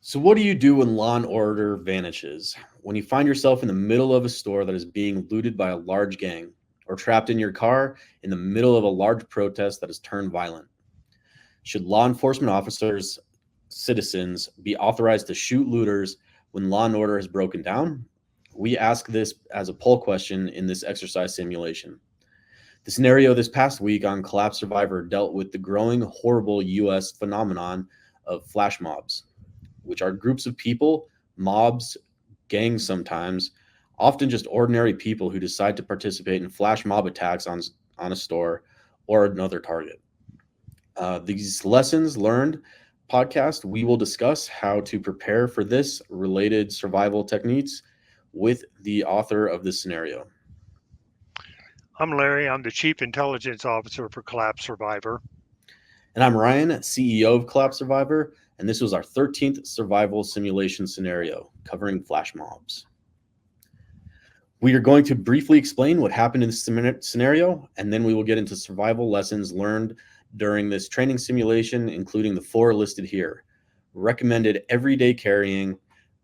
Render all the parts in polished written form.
So, what do you do when law and order vanishes? When you find yourself in the middle of a store that is being looted by a large gang, or trapped in your car in the middle of a large protest that has turned violent? Should law enforcement officers, citizens, be authorized to shoot looters when law and order has broken down? We ask this as a poll question in this exercise simulation. The scenario this past week on Collapse Survivor dealt with the growing horrible US phenomenon of flash mobs, which are groups of people, mobs, gangs sometimes, often just ordinary people who decide to participate in flash mob attacks on a store or another target. These lessons learned podcast, we will discuss how to prepare for this related survival techniques with the author of this scenario. I'm Larry. I'm the Chief Intelligence Officer for Collapse Survivor. And I'm Ryan, CEO of Collapse Survivor, and this was our 13th survival simulation scenario covering flash mobs. We are going to briefly explain what happened in this scenario, and then we will get into survival lessons learned during this training simulation, including the four listed here: recommended everyday carrying,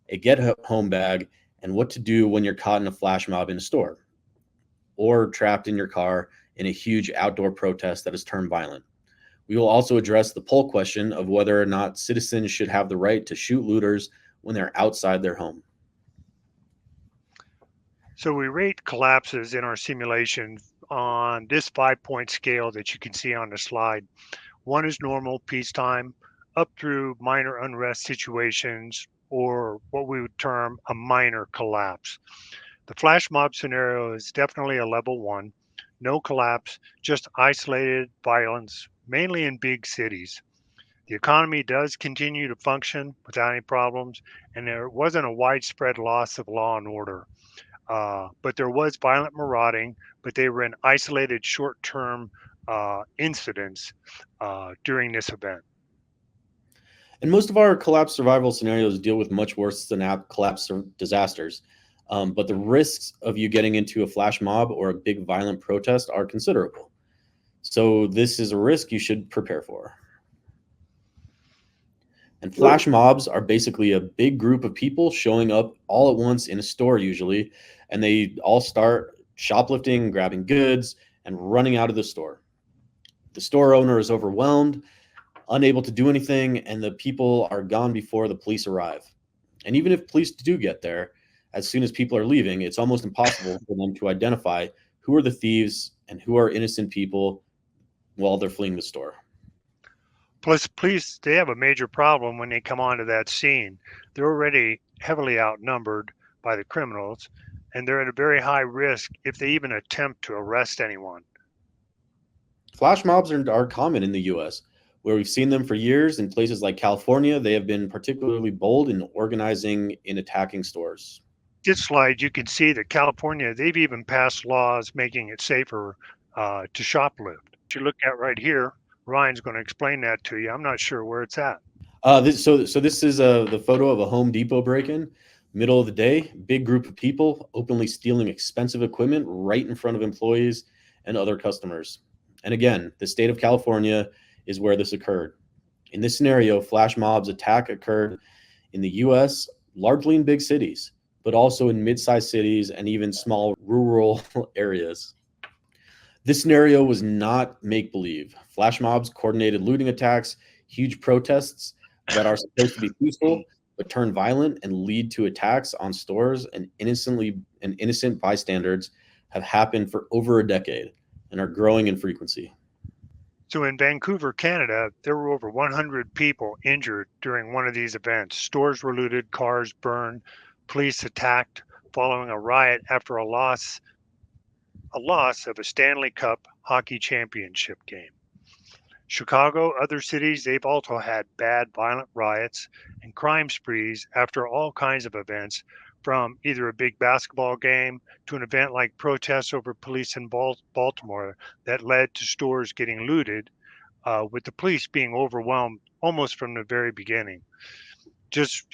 a get home bag, and what to do when you're caught in a flash mob in a store or trapped in your car in a huge outdoor protest that has turned violent. We will also address the poll question of whether or not citizens should have the right to shoot looters when they're outside their home. So we rate collapses in our simulation on this 5-point scale that you can see on the slide. One is normal, peacetime, up through minor unrest situations, or what we would term a minor collapse. The flash mob scenario is definitely a level one. No collapse, just isolated violence, mainly in big cities. The economy does continue to function without any problems, and there wasn't a widespread loss of law and order. But there was violent marauding, but they were in isolated short term incidents during this event. And most of our collapse survival scenarios deal with much worse than collapse disasters. But the risks of you getting into a flash mob or a big violent protest are considerable. So this is a risk you should prepare for. And flash mobs are basically a big group of people showing up all at once in a store, usually, and they all start shoplifting, grabbing goods, and running out of the store. The store owner is overwhelmed, unable to do anything, and the people are gone before the police arrive. And even if police do get there, as soon as people are leaving, it's almost impossible for them to identify who are the thieves and who are innocent people while they're fleeing the store. Plus, police, they have a major problem when they come onto that scene. They're already heavily outnumbered by the criminals, and they're at a very high risk if they even attempt to arrest anyone. Flash mobs are common in the US, where we've seen them for years. In places like California, they have been particularly bold in organizing in attacking stores. This slide, you can see that California, they've even passed laws making it safer to shoplift. You look at right here, Ryan's going to explain that to you. I'm not sure where it's at. So this is the photo of a Home Depot break-in, middle of the day, big group of people openly stealing expensive equipment right in front of employees and other customers. And again, the state of California is where this occurred. In this scenario, flash mobs attack occurred in the U.S., largely in big cities, but also in mid-sized cities and even small rural areas. This scenario was not make-believe. Flash mobs coordinated looting attacks, huge protests that are supposed to be peaceful but turn violent and lead to attacks on stores and innocent bystanders have happened for over a decade and are growing in frequency. So in Vancouver, Canada, there were over 100 people injured during one of these events. Stores were looted, cars burned, police attacked following a riot after a loss of a Stanley Cup hockey championship game. Chicago, other cities, they've also had bad violent riots and crime sprees after all kinds of events, from either a big basketball game to an event like protests over police in Baltimore that led to stores getting looted, with the police being overwhelmed almost from the very beginning. Just,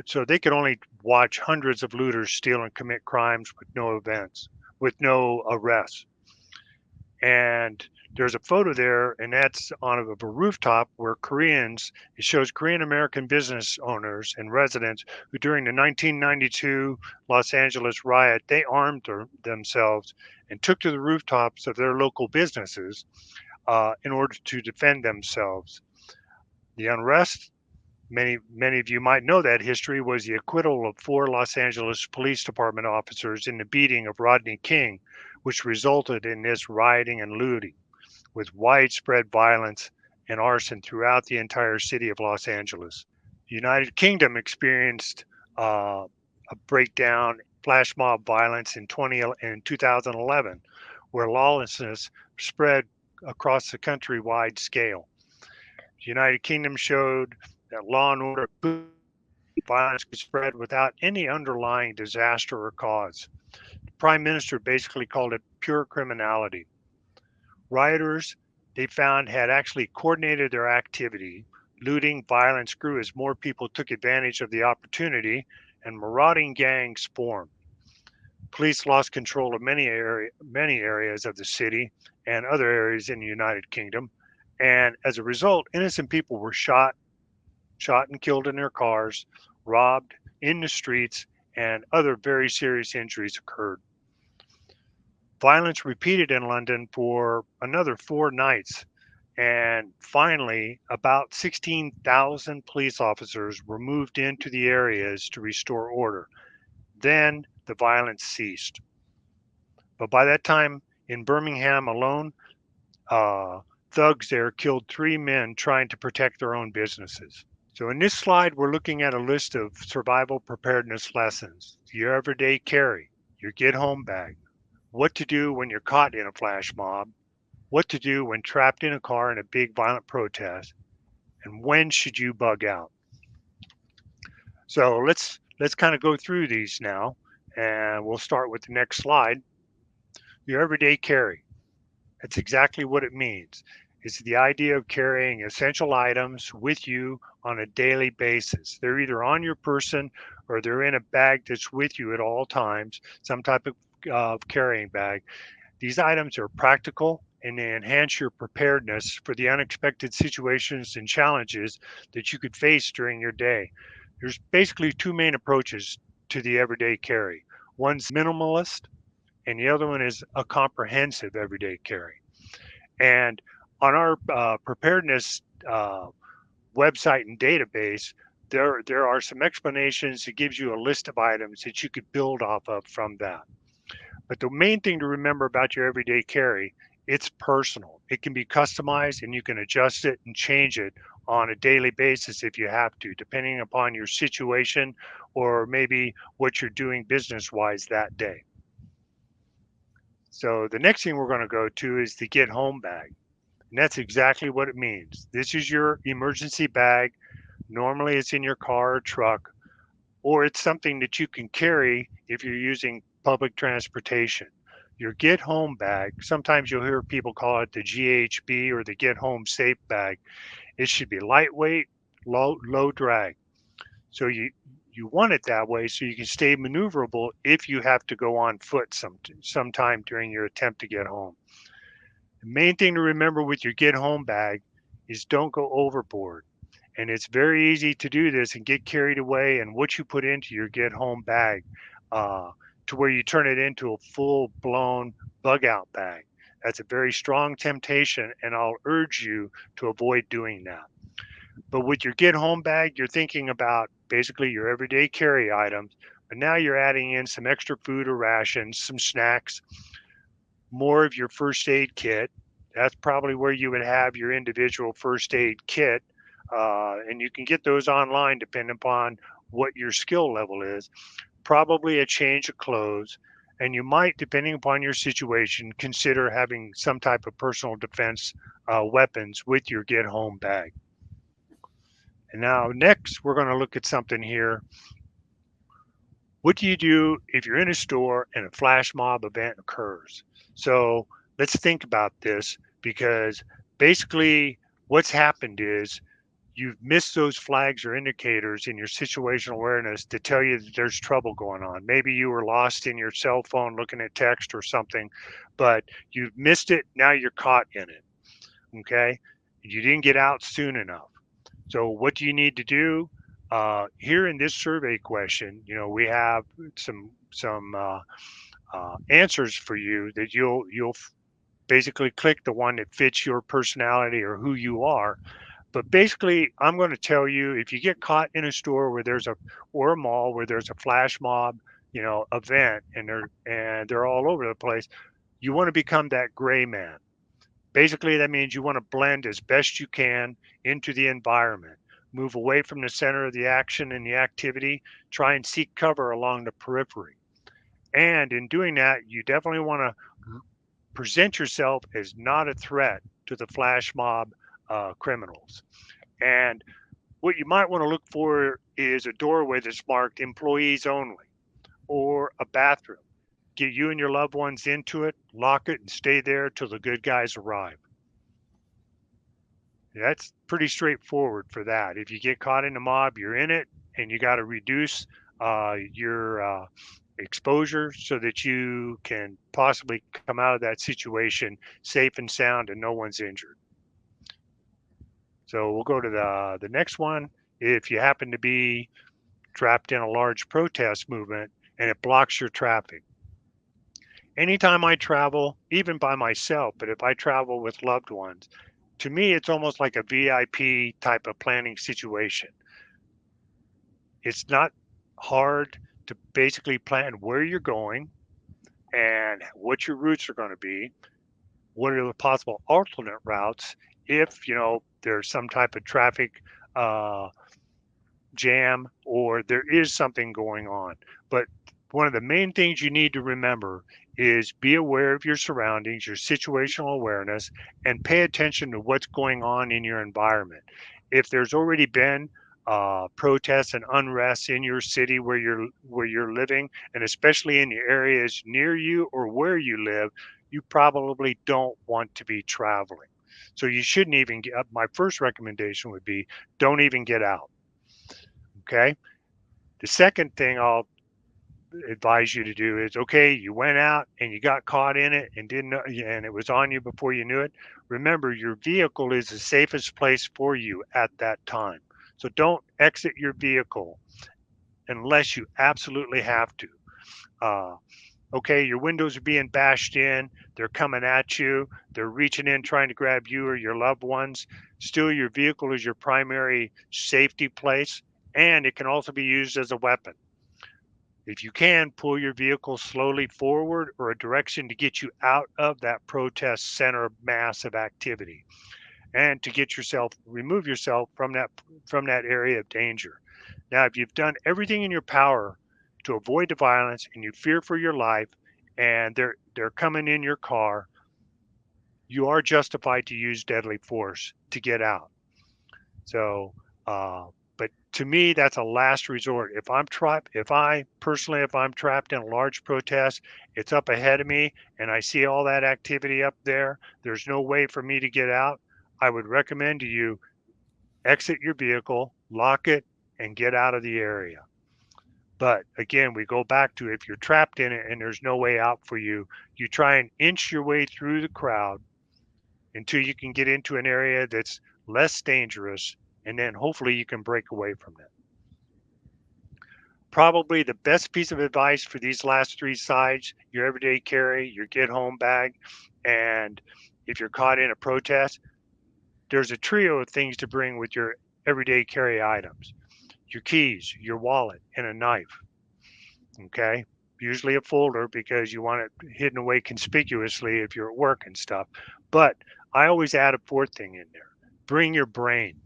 so they could only watch hundreds of looters steal and commit crimes with no events, with no arrests. And there's a photo there, and that's on a rooftop where it shows Korean American business owners and residents who, during the 1992 Los Angeles riot, they armed themselves and took to the rooftops of their local businesses in order to defend themselves. The unrest, many of you might know that history, was the acquittal of 4 Los Angeles Police Department officers in the beating of Rodney King, which resulted in this rioting and looting, with widespread violence and arson throughout the entire city of Los Angeles. The United Kingdom experienced a breakdown, flash mob violence in 2011, where lawlessness spread across the countrywide scale. The United Kingdom showed that law and order violence could spread without any underlying disaster or cause. The Prime Minister basically called it pure criminality. Rioters, they found, had actually coordinated their activity. Looting, violence grew as more people took advantage of the opportunity, and marauding gangs formed. Police lost control of many areas of the city and other areas in the United Kingdom, and as a result, innocent people were shot and killed in their cars, robbed in the streets, and other very serious injuries occurred. Violence repeated in London for another 4 nights, and finally, about 16,000 police officers were moved into the areas to restore order. Then the violence ceased. But by that time, in Birmingham alone, uh, thugs there killed 3 men trying to protect their own businesses. So in this slide, we're looking at a list of survival preparedness lessons. Your everyday carry, your get home bag, what to do when you're caught in a flash mob, what to do when trapped in a car in a big violent protest, and when should you bug out. So let's kind of go through these now, and we'll start with the next slide. Your everyday carry. That's exactly what it means. It's the idea of carrying essential items with you on a daily basis. They're either on your person or they're in a bag that's with you at all times, some type of carrying bag. These items are practical and they enhance your preparedness for the unexpected situations and challenges that you could face during your day. There's basically 2 main approaches to the everyday carry. One's minimalist, and the other one is a comprehensive everyday carry. And on our preparedness website and database, there are some explanations that gives you a list of items that you could build off of from that. But the main thing to remember about your everyday carry, it's personal. It can be customized and you can adjust it and change it on a daily basis if you have to, depending upon your situation or maybe what you're doing business wise that day. So the next thing we're going to go to is the get home bag. And that's exactly what it means. This is your emergency bag. Normally it's in your car or truck, or it's something that you can carry if you're using public transportation. Your get home bag, sometimes you'll hear people call it the GHB or the get home safe bag. It should be lightweight, low drag. So you want it that way so you can stay maneuverable if you have to go on foot sometime during your attempt to get home. The main thing to remember with your get home bag is don't go overboard. And it's very easy to do this and get carried away and what you put into your get home bag to where you turn it into a full blown bug out bag. That's a very strong temptation, and I'll urge you to avoid doing that. But with your get home bag, you're thinking about basically your everyday carry items, but now you're adding in some extra food or rations, some snacks, more of your first aid kit. That's probably where you would have your individual first aid kit. And you can get those online depending upon what your skill level is. Probably a change of clothes. And you might, depending upon your situation, consider having some type of personal defense weapons with your get home bag. And now, next, we're going to look at something here. What do you do if you're in a store and a flash mob event occurs? So let's think about this because basically what's happened is you've missed those flags or indicators in your situational awareness to tell you that there's trouble going on. Maybe you were lost in your cell phone looking at text or something, but you've missed it. Now you're caught in it. Okay. You didn't get out soon enough. So what do you need to do? Here in this survey question, we have some answers for you that you'll basically click the one that fits your personality or who you are. But basically, I'm going to tell you if you get caught in a store where there's a or a mall where there's a flash mob, event and they're all over the place, you want to become that gray man. Basically, that means you want to blend as best you can into the environment. Move away from the center of the action and the activity. Try and seek cover along the periphery. And in doing that, you definitely want to present yourself as not a threat to the flash mob criminals. And what you might want to look for is a doorway that's marked employees only or a bathroom. Get you and your loved ones into it, lock it, and stay there till the good guys arrive. That's pretty straightforward for that. If you get caught in the mob, you're in it, and you got to reduce your exposure so that you can possibly come out of that situation safe and sound and no one's injured. So we'll go to the next one. If you happen to be trapped in a large protest movement and it blocks your traffic. Anytime I travel, even by myself, but if I travel with loved ones, to me, it's almost like a VIP type of planning situation. It's not hard to basically plan where you're going and what your routes are going to be. What are the possible alternate routes if, there's some type of traffic uh, jam or there is something going on. But one of the main things you need to remember is be aware of your surroundings, your situational awareness, and pay attention to what's going on in your environment. If there's already been protests and unrest in your city where you're living, and especially in the areas near you or where you live, you probably don't want to be traveling. So you shouldn't even get. My first recommendation would be don't even get out. Okay. The second thing I'll advise you to do is okay, you went out and you got caught in it and didn't know, and it was on you before you knew it. Remember, your vehicle is the safest place for you at that time. So don't exit your vehicle unless you absolutely have to. Uh, okay, your windows are being bashed in, they're coming at you, they're reaching in trying to grab you or your loved ones. Still, your vehicle is your primary safety place, and it can also be used as a weapon. If you can, pull your vehicle slowly forward or a direction to get you out of that protest center mass of activity and to get yourself remove yourself from that area of danger. Now, if you've done everything in your power to avoid the violence and you fear for your life and they're coming in your car, you are justified to use deadly force to get out. So, but to me, that's a last resort. If I'm trapped in a large protest, it's up ahead of me, and I see all that activity up there. There's no way for me to get out. I would recommend to you exit your vehicle, lock it, and get out of the area. But again, we go back to if you're trapped in it and there's no way out for you, you try and inch your way through the crowd until you can get into an area that's less dangerous, and then hopefully you can break away from it. Probably the best piece of advice for these last three sides: your everyday carry, your get home bag, and if you're caught in a protest, there's a trio of things to bring with your everyday carry items: your keys, your wallet, and a knife. Okay. Usually a folder because you want it hidden away conspicuously if you're at work and stuff. But I always add a fourth thing in there: bring your brain.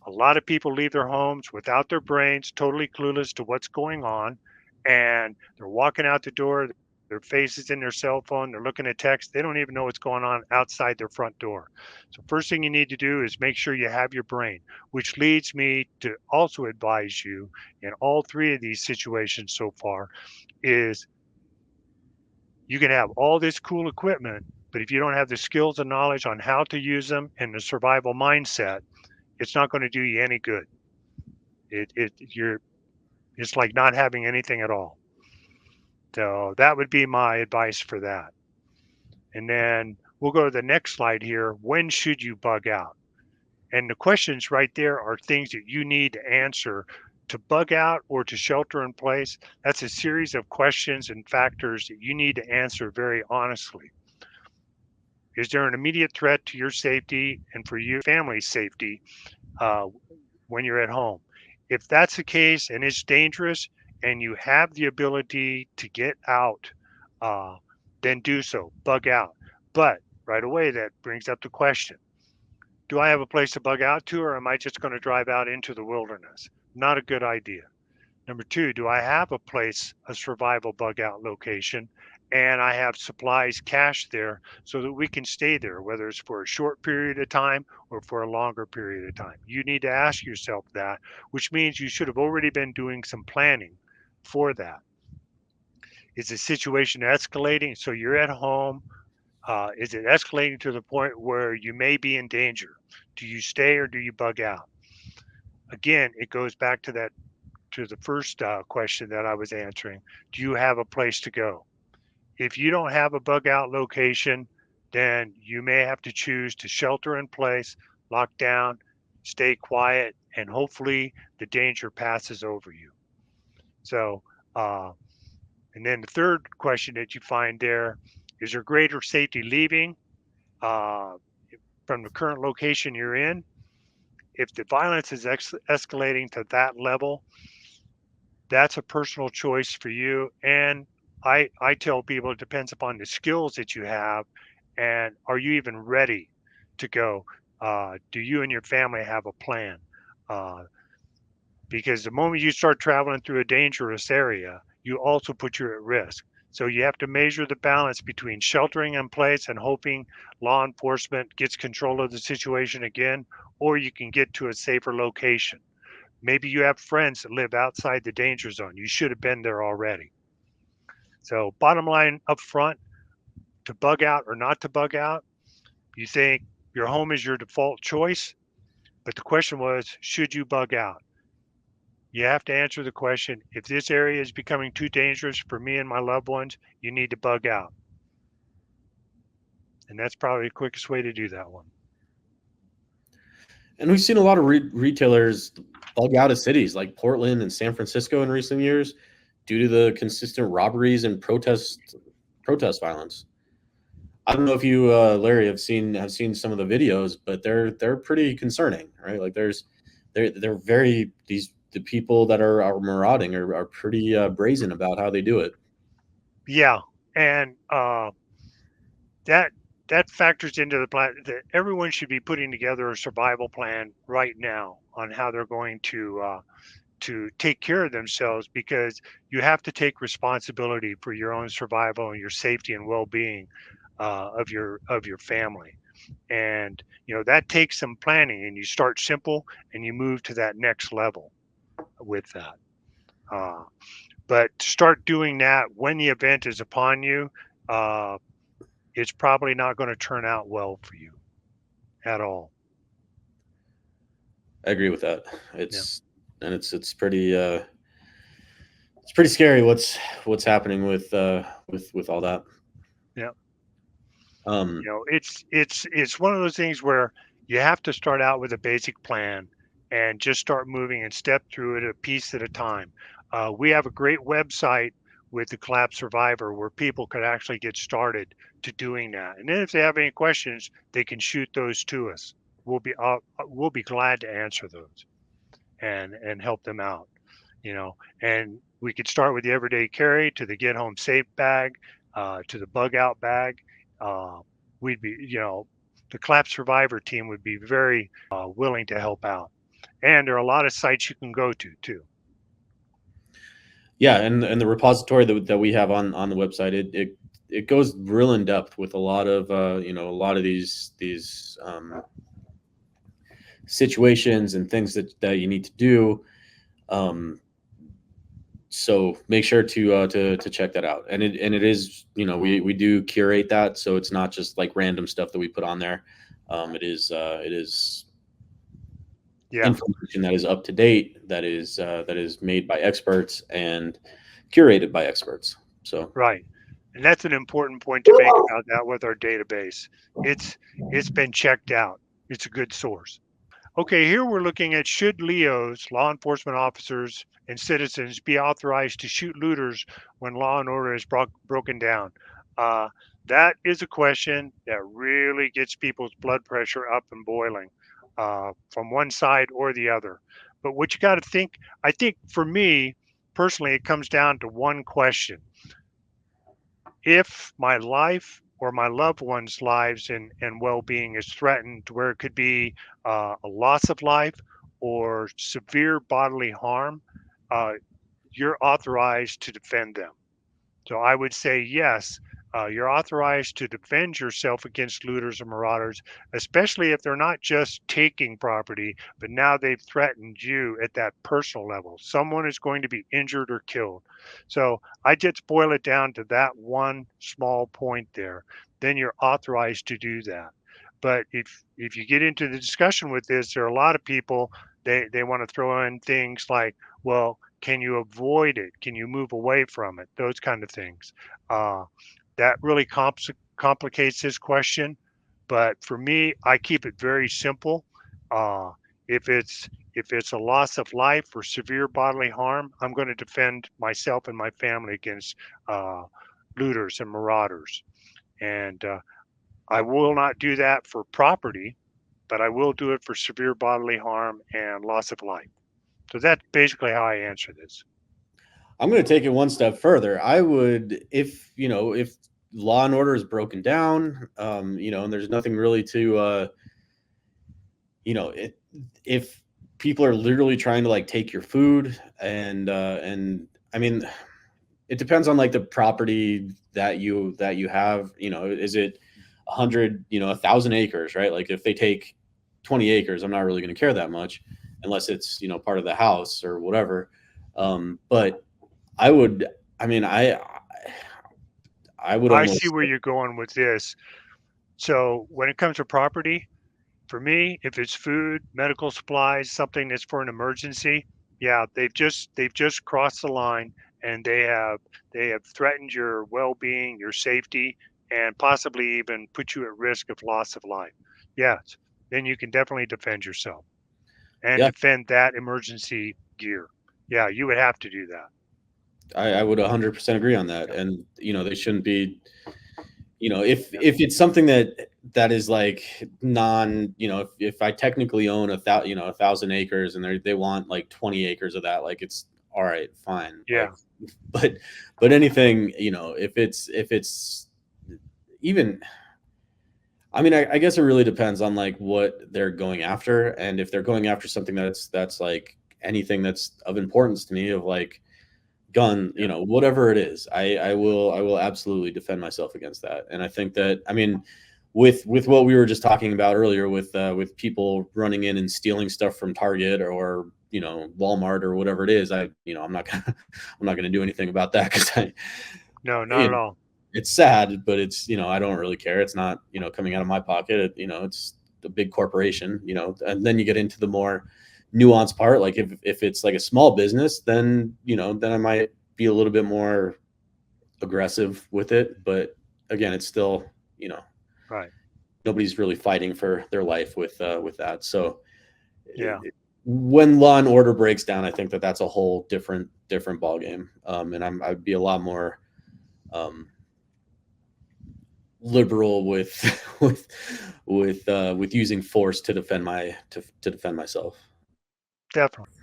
A lot of people leave their homes without their brains, totally clueless to what's going on. And they're walking out the door, their face is in their cell phone, they're looking at text. They don't even know what's going on outside their front door. So, first thing you need to do is make sure you have your brain, which leads me to also advise you in all three of these situations so far is you can have all this cool equipment, but if you don't have the skills and knowledge on how to use them and the survival mindset, it's not going to do you any good. It's like not having anything at all. So that would be my advice for that. And then we'll go to the next slide here. When should you bug out? And the questions right there are things that you need to answer to bug out or to shelter in place. That's a series of questions and factors that you need to answer very honestly. Is there an immediate threat to your safety and for your family's safety uh, when you're at home? If that's the case and it's dangerous and you have the ability to get out, uh, then do so, bug out. But right away, that brings up the question, do I have a place to bug out to, or am I just going to drive out into the wilderness? Not a good idea. Number two, do I have a place, a survival bug out location, and I have supplies cached there so that we can stay there, whether it's for a short period of time or for a longer period of time? You need to ask yourself that, which means you should have already been doing some planning for that. Is the situation escalating? So you're at home. Is it escalating to the point where you may be in danger? Do you stay or do you bug out? Again, it goes back to that to the first question that I was answering. Do you have a place to go? If you don't have a bug out location, then you may have to choose to shelter in place, lock down, stay quiet, and hopefully the danger passes over you. So, uh, and then the third question that you find there is there greater safety leaving uh, from the current location you're in? If the violence is escalating to that level, that's a personal choice for you. And I tell people it depends upon the skills that you have and are you even ready to go? Do you and your family have a plan? Uh, because the moment you start traveling through a dangerous area, you also put you at risk. So you have to measure the balance between sheltering in place and hoping law enforcement gets control of the situation again, or you can get to a safer location. Maybe you have friends that live outside the danger zone. You should have been there already. So, bottom line up front, to bug out or not to bug out, you think your home is your default choice, but the question was, should you bug out? You have to answer the question, if this area is becoming too dangerous for me and my loved ones, you need to bug out. And that's probably the quickest way to do that one. And we've seen a lot of retailers bug out of cities like Portland and San Francisco in recent years due to the consistent robberies and protest violence. I don't know if you, Larry, have seen some of the videos, but they're pretty concerning, right? Like they're very the people that are marauding are pretty brazen about how they do it. Yeah. And that that factors into the plan that everyone should be putting together a survival plan right now on how they're going to take care of themselves because you have to take responsibility for your own survival and your safety and well-being of your family. And that takes some planning, and you start simple and you move to that next level with that. Uh, but to start doing that when the event is upon you, uh, it's probably not going to turn out well for you at all. I agree with that. Yeah. It's pretty scary what's happening with all that. Yeah. Um, It's one of those things where you have to start out with a basic plan and just start moving and step through it a piece at a time. We have a great website with the Collapse Survivor where people could actually get started to doing that. And then if they have any questions, they can shoot those to us. We'll be glad to answer those and help them out. And we could start with the everyday carry to the get home safe bag, to the bug out bag. Uh, we'd be, the Collapse Survivor team would be very willing to help out. And there are a lot of sites you can go to too. yeah, and the repository that we have on the website, it goes real in depth with a lot of a lot of these situations and things that you need to do. Um, so make sure to check that out. And it is, we do curate that, so it's not just like random stuff that we put on there. It is Yeah, information that is up to date, that is made by experts and curated by experts. So right. And that's an important point to make about that with our database. It's it's been checked out. It's a good source. Okay, here we're looking at should LEOs, law enforcement officers, and citizens be authorized to shoot looters when law and order is broken down? Uh, that is a question that really gets people's blood pressure up and boiling from one side or the other. But what you got to think, I think for me personally, it comes down to one question: if my life or my loved ones' lives and well-being is threatened to where it could be a loss of life or severe bodily harm, uh, you're authorized to defend them. So I would say yes, you're authorized to defend yourself against looters or marauders, especially if they're not just taking property, but now they've threatened you at that personal level. Someone is going to be injured or killed. So I just boil it down to that one small point there. Then you're authorized to do that. But if you get into the discussion with this, there are a lot of people they want to throw in things like, well, can you avoid it? Can you move away from it? Those kind of things. Uh, that really complicates this question. But for me, I keep it very simple. Uh, if it's a loss of life or severe bodily harm, I'm going to defend myself and my family against uh, looters and marauders. And I will not do that for property, but I will do it for severe bodily harm and loss of life. So that's basically how I answer this. I'm going to take it one step further. I would, if if law and order is broken down, and there's nothing really to, it, if people are literally trying to like take your food and I mean, it depends on like the property that you have. Is it 100, 1,000 acres, right? Like if they take 20 acres, I'm not really going to care that much unless it's part of the house or whatever. But I would, I mean, I would I see almost, where you're going with this. So when it comes to property, for me, if it's food, medical supplies, something that's for an emergency, yeah, they've just crossed the line and they have threatened your well-being, your safety, and possibly even put you at risk of loss of life. Yes, then you can definitely defend yourself and yeah, defend that emergency gear. Yeah, you would have to do that. I would 100% agree on that. Yep, And they shouldn't be, if yep, it's something that is like non, if I technically own 1,000 acres and they want like 20 acres of that, like it's all right, fine, yeah, like, but anything, if it's even, I mean, I guess it really depends on like what they're going after, and if they're going after something that's like anything that's of importance to me, of like gun, yeah. whatever it is, I will absolutely defend myself against that. And I think that, I mean, with what we were just talking about earlier, with people running in and stealing stuff from Target or Walmart or whatever it is, I'm not gonna I'm not gonna do anything about that because No, not you at know, all. it's sad, but it's I don't really care. It's not coming out of my pocket. It's the big corporation. And then you get into the more nuanced part. Like if it's like a small business, then then I might be a little bit more aggressive with it. But again, it's still you know Right. nobody's really fighting for their life with that. So Yeah. when law and order breaks down, I think that that's a whole different ball game. And I'd be a lot more um, liberal with with using force to defend to defend myself. Definitely.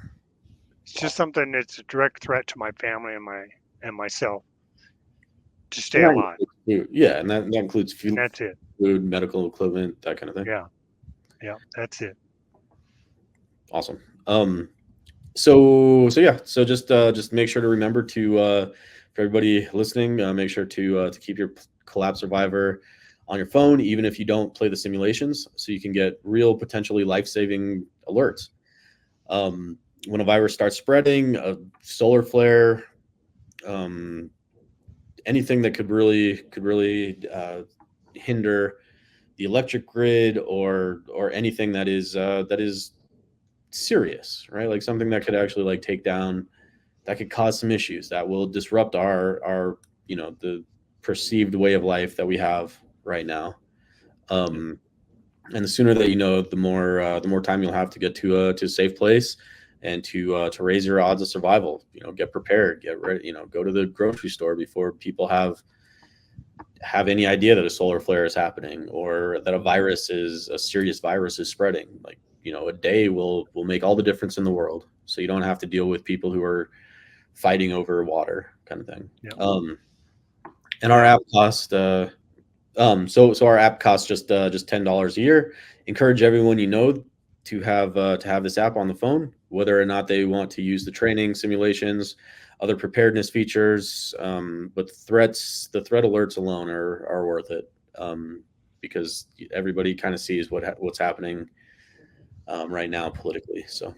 It's just Awesome. something that's a direct threat to my family and myself to stay And that alive. includes food. Yeah, and that includes And food, that's it. medical equipment, that kind of thing. Yeah. Yeah. That's it. Awesome. So yeah, so just make sure to remember to for everybody listening, make sure to keep your collapse survivor on your phone, even if you don't play the simulations, so you can get real potentially life saving alerts. When a virus starts spreading, a solar flare, um, anything that could really hinder the electric grid, or anything that is serious, right? Like something that could actually like take down, that could cause some issues that will disrupt our the perceived way of life that we have right now. Yep. Um, and the sooner that you know, the more time you'll have to get to a safe place and to raise your odds of survival. Get prepared, get ready. Go to the grocery store before people have any idea that a solar flare is happening or that a serious virus is spreading. Like, a day will make all the difference in the world. So you don't have to deal with people who are fighting over water, kind of thing. Yep. And our Yeah. app cost so our app costs just $10 a year. Encourage everyone to have this app on the phone, whether or not they want to use the training simulations, other preparedness features. But the threat alerts alone are worth it, because everybody kind of sees what's happening right now politically. So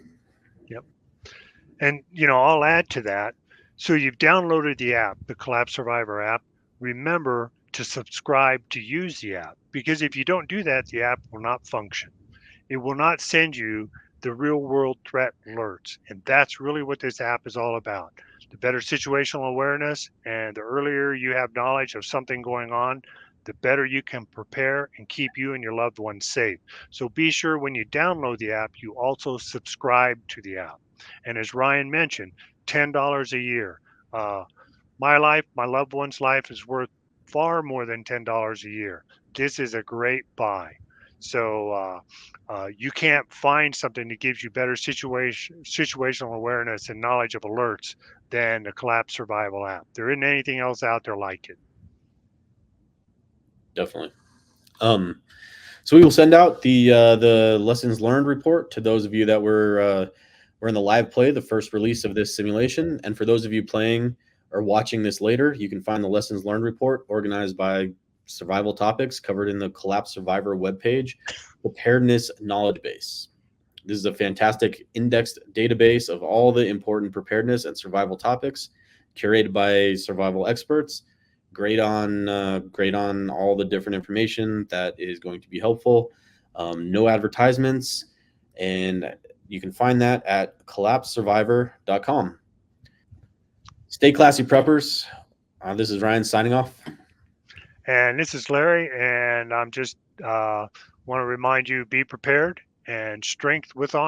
Yep. And I'll add to that. So you've downloaded the app, the Collapse Survivor app. Remember to subscribe to use the app, because if you don't do that, the app will not function. It will not send you the real world threat alerts. And that's really what this app is all about. The better situational awareness, and the earlier you have knowledge of something going on, the better you can prepare and keep you and your loved ones safe. So be sure when you download the app, you also subscribe to the app. And as Ryan mentioned, $10 a year. Uh, my life, my loved one's life is worth far more than $10 a year. This is a great buy. So you can't find something that gives you better situational awareness and knowledge of alerts than the Collapse Survival app. There isn't anything else out there like it. definitely. So we will send out the lessons learned report to those of you that were in the live play, the first release of this simulation, and for those of you playing or watching this later, you can find the lessons learned report organized by survival topics covered in the Collapse Survivor webpage, preparedness knowledge base. This is a fantastic indexed database of all the important preparedness and survival topics, curated by survival experts. Great on all the different information that is going to be helpful. No advertisements, and you can find that at collapsesurvivor.com. Stay classy, preppers. This is Ryan signing off. And this is Larry, and I'm just want to remind you, be prepared and strength with honor.